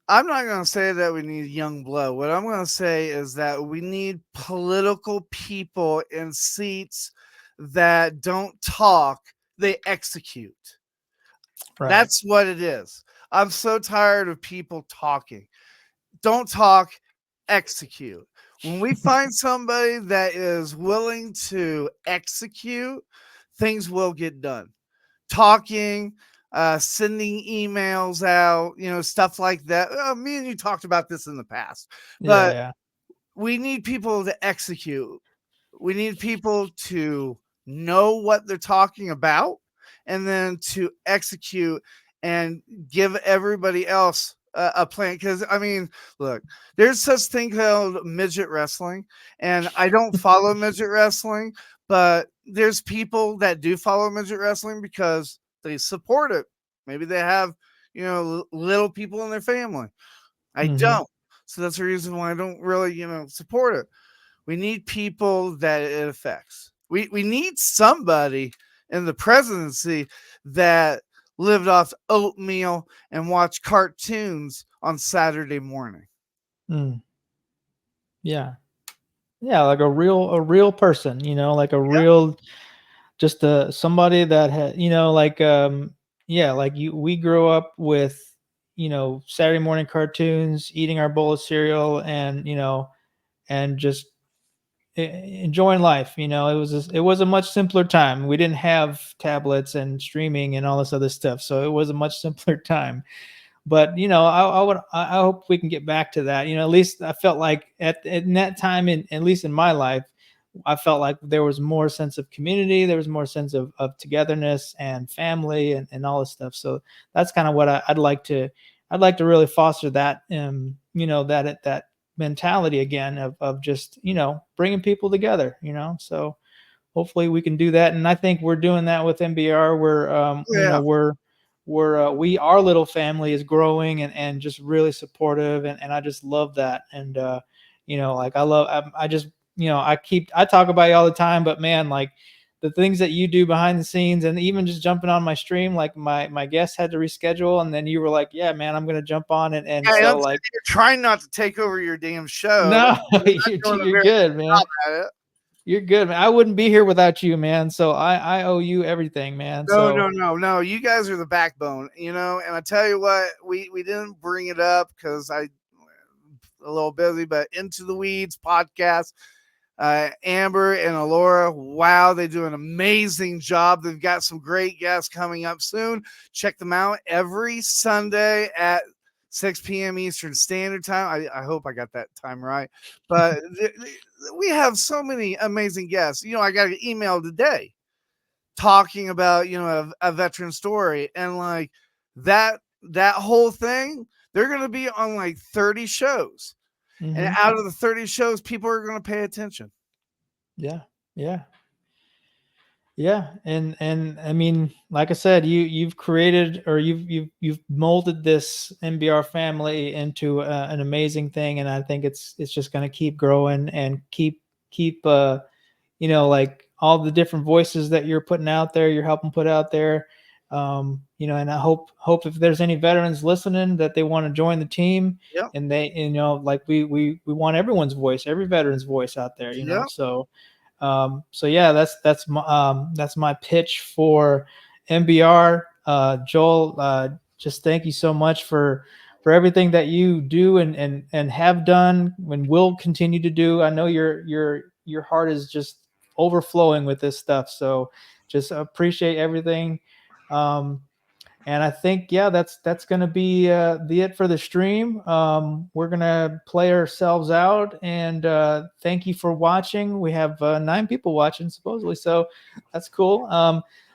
[SPEAKER 8] I'm not going to say that we need young blood. What I'm going to say is that we need political people in seats that don't talk, they execute.
[SPEAKER 7] Right.
[SPEAKER 8] That's what it is. I'm so tired of people talking. Don't talk, execute. When we find somebody that is willing to execute, things will get done. Talking, sending emails out, stuff like that. Me and you talked about this in the past, but
[SPEAKER 7] Yeah.
[SPEAKER 8] we need people to execute. We need people to know what they're talking about and then to execute and give everybody else a plan. Because, I mean, look, there's such thing called midget wrestling, and I don't follow midget wrestling, but there's people that do follow midget wrestling because they support it. Maybe they have, little people in their family. I don't. So that's the reason why I don't really, support it. We need people that it affects. We need somebody in the presidency that lived off oatmeal and watched cartoons on Saturday morning.
[SPEAKER 7] Yeah. Yeah, like a real person, like a real, just somebody that had, like we grew up with, Saturday morning cartoons, eating our bowl of cereal, and and just enjoying life. It was a much simpler time. We didn't have tablets and streaming and all this other stuff, so it was a much simpler time. But I hope we can get back to that. At least I felt like at that time, at least in my life, I felt like there was more sense of community, there was more sense of togetherness and family and all this stuff. So that's kind of what I'd like to really foster that, that mentality again of just, bringing people together, so hopefully we can do that. And I think we're doing that with MBR. Our little family is growing and just really supportive. And I just love that. And, I talk about you all the time, but man, like the things that you do behind the scenes and even just jumping on my stream, like my guest had to reschedule. And then you were like, yeah, man, I'm going to jump on it. And so like,
[SPEAKER 8] you're trying not to take over your damn show.
[SPEAKER 7] No, you're good, man. You're good, man. I wouldn't be here without you, man. So I owe you everything, man.
[SPEAKER 8] No. You guys are the backbone, and I tell you what, we didn't bring it up because I a little busy, but Into the Weeds podcast, Amber and Alora, wow, they do an amazing job. They've got some great guests coming up soon. Check them out every Sunday at 6 p.m. Eastern Standard Time. I hope I got that time right. But we have so many amazing guests. I got an email today talking about, a veteran story. And like that whole thing, they're going to be on like 30 shows. Mm-hmm. And out of the 30 shows, people are going to pay attention.
[SPEAKER 7] Yeah. And I mean, like I said, you've created, or you've molded this MBR family into an amazing thing. And I think it's just going to keep growing and keep like all the different voices that you're putting out there, you're helping put out there. And I hope if there's any veterans listening that they want to join the team, and they, like we want everyone's voice, every veteran's voice out there, so yeah, that's my pitch for MBR. Joel, just thank you so much for everything that you do and have done and will continue to do. I know your heart is just overflowing with this stuff, so just appreciate everything. And I think, that's going to be the it for the stream. We're going to play ourselves out, and thank you for watching. We have 9 people watching supposedly, so that's cool.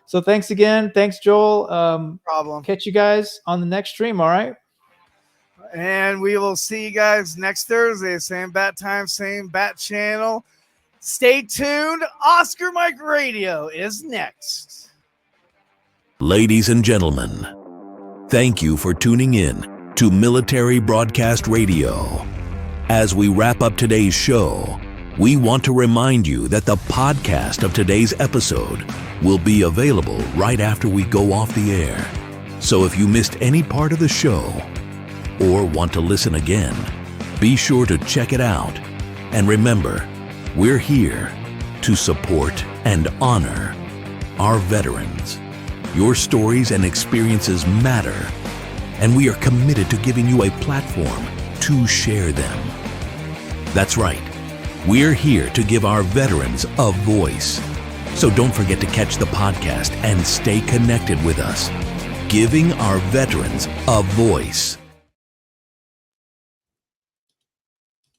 [SPEAKER 7] So thanks again. Thanks, Joel.
[SPEAKER 8] Problem.
[SPEAKER 7] Catch you guys on the next stream. All right.
[SPEAKER 8] And we will see you guys next Thursday. Same bat time, same bat channel. Stay tuned. Oscar Mike Radio is next.
[SPEAKER 2] Ladies and gentlemen, thank you for tuning in to Military Broadcast Radio. As we wrap up today's show, we want to remind you that the podcast of today's episode will be available right after we go off the air. So if you missed any part of the show or want to listen again, be sure to check it out. And remember, we're here to support and honor our veterans. Your stories and experiences matter, and we are committed to giving you a platform to share them. That's right. We're here to give our veterans a voice. So don't forget to catch the podcast and stay connected with us. Giving our veterans a voice.